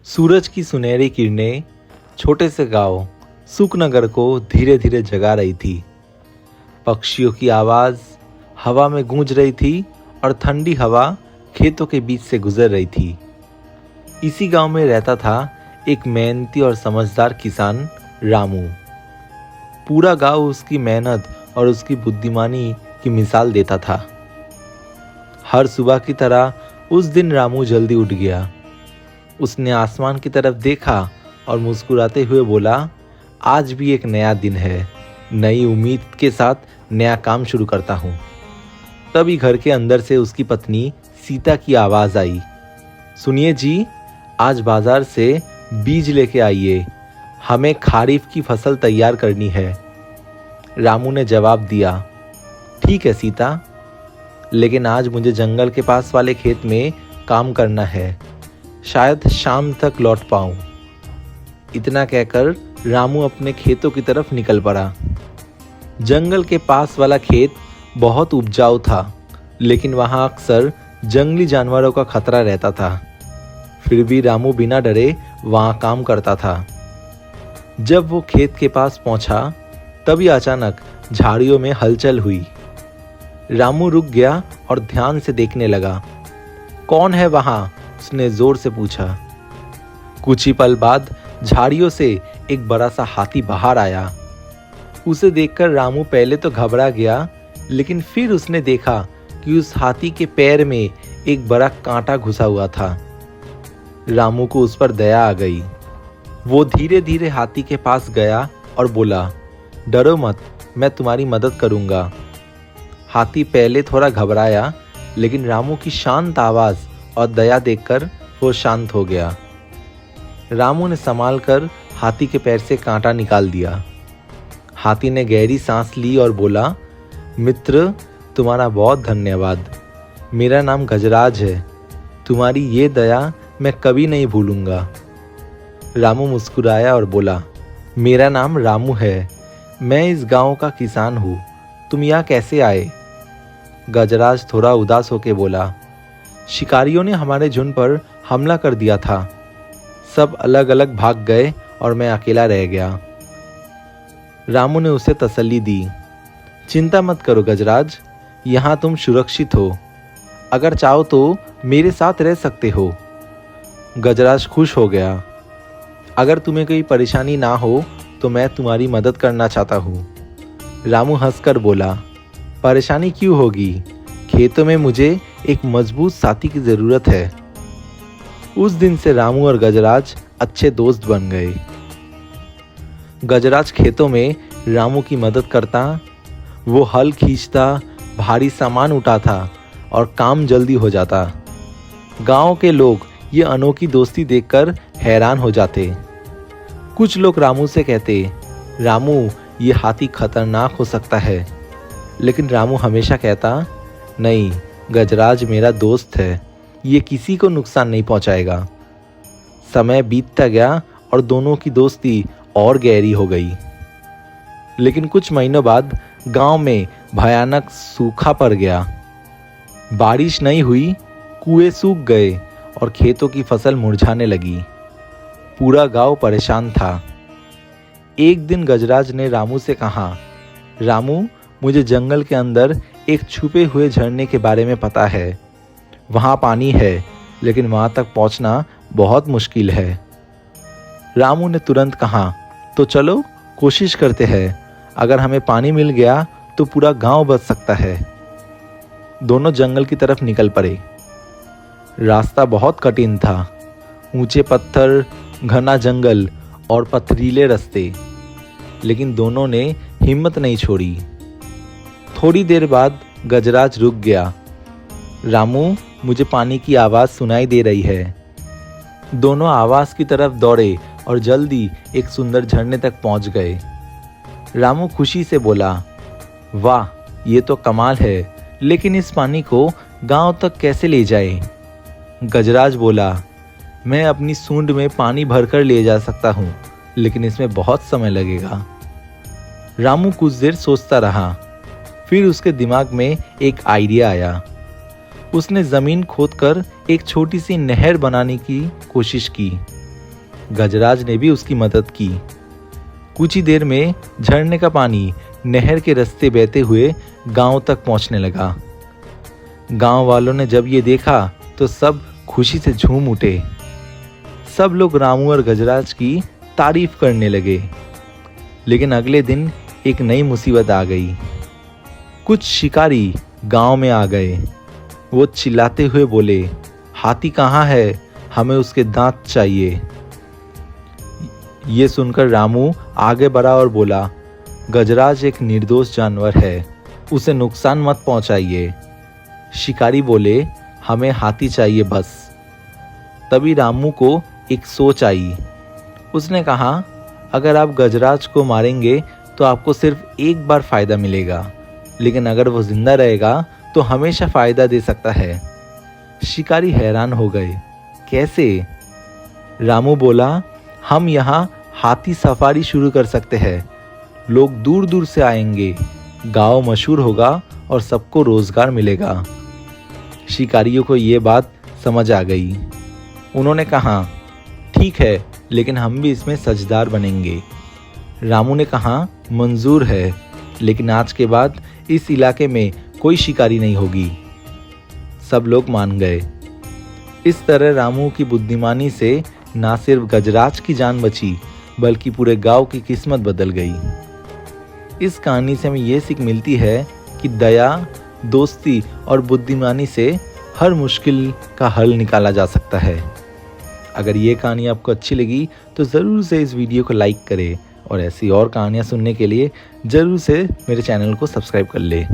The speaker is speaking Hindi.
सूरज की सुनहरी किरणें छोटे से गांव सुखनगर को धीरे धीरे जगा रही थी। पक्षियों की आवाज़ हवा में गूंज रही थी और ठंडी हवा खेतों के बीच से गुजर रही थी। इसी गांव में रहता था एक मेहनती और समझदार किसान रामू। पूरा गांव उसकी मेहनत और उसकी बुद्धिमानी की मिसाल देता था। हर सुबह की तरह उस दिन रामू जल्दी उठ गया। उसने आसमान की तरफ देखा और मुस्कुराते हुए बोला, आज भी एक नया दिन है, नई उम्मीद के साथ नया काम शुरू करता हूँ। तभी घर के अंदर से उसकी पत्नी सीता की आवाज़ आई, सुनिए जी, आज बाजार से बीज लेके आइए, हमें खरीफ की फसल तैयार करनी है। रामू ने जवाब दिया, ठीक है सीता, लेकिन आज मुझे जंगल के पास वाले खेत में काम करना है, शायद शाम तक लौट पाऊं। इतना कहकर रामू अपने खेतों की तरफ निकल पड़ा। जंगल के पास वाला खेत बहुत उपजाऊ था, लेकिन वहां अक्सर जंगली जानवरों का खतरा रहता था। फिर भी रामू बिना डरे वहां काम करता था। जब वो खेत के पास पहुंचा, तभी अचानक झाड़ियों में हलचल हुई। रामू रुक गया और ध्यान से देखने लगा। कौन है वहां? उसने जोर से पूछा। कुछ ही पल बाद झाड़ियों से एक बड़ा सा हाथी बाहर आया। उसे देखकर रामू पहले तो घबरा गया, लेकिन फिर उसने देखा कि उस हाथी के पैर में एक बड़ा कांटा घुसा हुआ था। रामू को उस पर दया आ गई। वो धीरे धीरे हाथी के पास गया और बोला, डरो मत, मैं तुम्हारी मदद करूंगा। हाथी पहले थोड़ा घबराया, लेकिन रामू की शांत आवाज़ और दया देखकर वो शांत हो गया। रामू ने संभाल कर हाथी के पैर से कांटा निकाल दिया। हाथी ने गहरी सांस ली और बोला, मित्र, तुम्हारा बहुत धन्यवाद। मेरा नाम गजराज है, तुम्हारी ये दया मैं कभी नहीं भूलूंगा। रामू मुस्कुराया और बोला, मेरा नाम रामू है, मैं इस गांव का किसान हूँ, तुम यहाँ कैसे आए? गजराज थोड़ा उदास होकर बोला, शिकारियों ने हमारे झुंड पर हमला कर दिया था, सब अलग अलग भाग गए और मैं अकेला रह गया। रामू ने उसे तसल्ली दी, चिंता मत करो गजराज, यहाँ तुम सुरक्षित हो, अगर चाहो तो मेरे साथ रह सकते हो। गजराज खुश हो गया, अगर तुम्हें कोई परेशानी ना हो तो मैं तुम्हारी मदद करना चाहता हूँ। रामू हंसकर बोला, परेशानी क्यों होगी, खेतों में मुझे एक मजबूत साथी की ज़रूरत है। उस दिन से रामू और गजराज अच्छे दोस्त बन गए। गजराज खेतों में रामू की मदद करता, वो हल खींचता, भारी सामान उठाता और काम जल्दी हो जाता। गांव के लोग ये अनोखी दोस्ती देखकर हैरान हो जाते। कुछ लोग रामू से कहते, रामू, ये हाथी खतरनाक हो सकता है, लेकिन रामू हमेशा कहता, नहीं, गजराज मेरा दोस्त है, ये किसी को नुकसान नहीं पहुंचाएगा। समय बीतता गया और दोनों की दोस्ती और गहरी हो गई। लेकिन कुछ महीनों बाद गांव में भयानक सूखा पड़ गया। बारिश नहीं हुई, कुएं सूख गए और खेतों की फसल मुरझाने लगी। पूरा गांव परेशान था। एक दिन गजराज ने रामू से कहा, रामू, मुझे जंगल के अंदर एक छुपे हुए झरने के बारे में पता है। वहाँ पानी है, लेकिन वहाँ तक पहुँचना बहुत मुश्किल है। रामू ने तुरंत कहा, तो चलो कोशिश करते हैं, अगर हमें पानी मिल गया तो पूरा गांव बच सकता है। दोनों जंगल की तरफ निकल पड़े। रास्ता बहुत कठिन था, ऊंचे पत्थर, घना जंगल और पथरीले रास्ते, लेकिन दोनों ने हिम्मत नहीं छोड़ी। थोड़ी देर बाद गजराज रुक गया, रामू, मुझे पानी की आवाज़ सुनाई दे रही है। दोनों आवाज़ की तरफ दौड़े और जल्दी एक सुंदर झरने तक पहुंच गए। रामू खुशी से बोला, वाह, ये तो कमाल है, लेकिन इस पानी को गांव तक कैसे ले जाए? गजराज बोला, मैं अपनी सूंड में पानी भरकर ले जा सकता हूँ, लेकिन इसमें बहुत समय लगेगा। रामू कुछ देर सोचता रहा, फिर उसके दिमाग में एक आइडिया आया। उसने ज़मीन खोदकर एक छोटी सी नहर बनाने की कोशिश की। गजराज ने भी उसकी मदद की। कुछ ही देर में झरने का पानी नहर के रास्ते बहते हुए गांव तक पहुंचने लगा। गांव वालों ने जब ये देखा तो सब खुशी से झूम उठे। सब लोग रामू और गजराज की तारीफ करने लगे। लेकिन अगले दिन एक नई मुसीबत आ गई। कुछ शिकारी गांव में आ गए। वो चिल्लाते हुए बोले, हाथी कहाँ है? हमें उसके दांत चाहिए। ये सुनकर रामू आगे बढ़ा और बोला, गजराज एक निर्दोष जानवर है, उसे नुकसान मत पहुंचाइए। शिकारी बोले, हमें हाथी चाहिए बस। तभी रामू को एक सोच आई। उसने कहा, अगर आप गजराज को मारेंगे तो आपको सिर्फ एक बार फायदा मिलेगा, लेकिन अगर वो जिंदा रहेगा तो हमेशा फायदा दे सकता है। शिकारी हैरान हो गए, कैसे? रामू बोला, हम यहाँ हाथी सफारी शुरू कर सकते हैं। लोग दूर दूर से आएंगे, गांव मशहूर होगा और सबको रोजगार मिलेगा। शिकारियों को ये बात समझ आ गई। उन्होंने कहा, ठीक है, लेकिन हम भी इसमें साझेदार बनेंगे। रामू ने कहा, मंजूर है, लेकिन आज के बाद इस इलाके में कोई शिकारी नहीं होगी। सब लोग मान गए। इस तरह रामू की बुद्धिमानी से ना सिर्फ गजराज की जान बची, बल्कि पूरे गांव की किस्मत बदल गई। इस कहानी से हमें ये सीख मिलती है कि दया, दोस्ती और बुद्धिमानी से हर मुश्किल का हल निकाला जा सकता है। अगर ये कहानी आपको अच्छी लगी तो ज़रूर से इस वीडियो को लाइक करें और ऐसी और कहानियाँ सुनने के लिए ज़रूर से मेरे चैनल को सब्सक्राइब कर ले।